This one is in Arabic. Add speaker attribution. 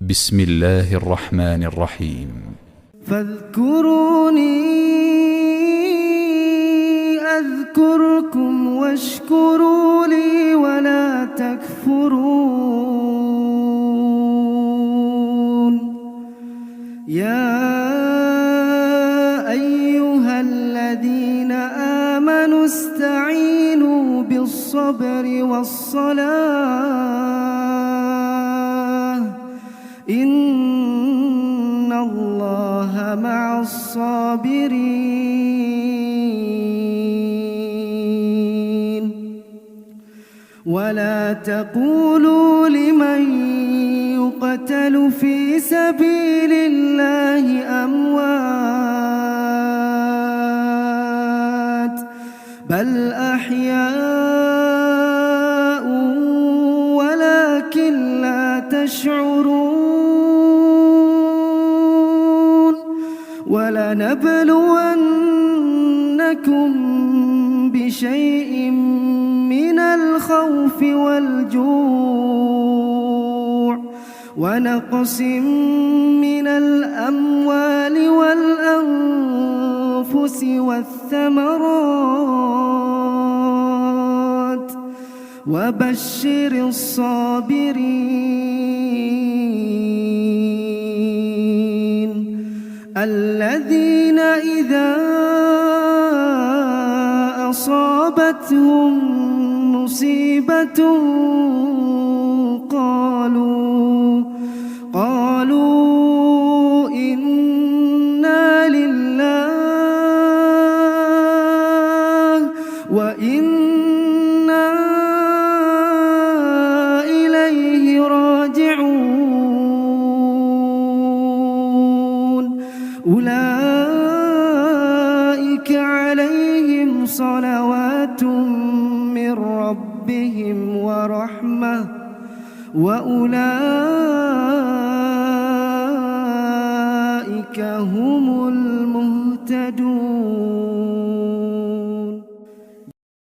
Speaker 1: بسم الله الرحمن الرحيم.
Speaker 2: فاذكروني أذكركم واشكروا لي ولا تكفرون. يا أيها الذين آمنوا استعينوا بالصبر والصلاة إن الله مع الصابرين. ولا تقولوا لمن يقتل في سبيل الله أموات بل أحياء ولكن لا تشعرون. ولنبلونكم بشيء من الخوف والجوع ونقص من الأموال والأنفس والثمرات وبشر الصابرين الذين إذا أصابتهم مصيبة قالوا إنا لله وإنا إليه راجعون. أولئك عليهم صلوات من ربهم ورحمة وأولئك هم المهتدون.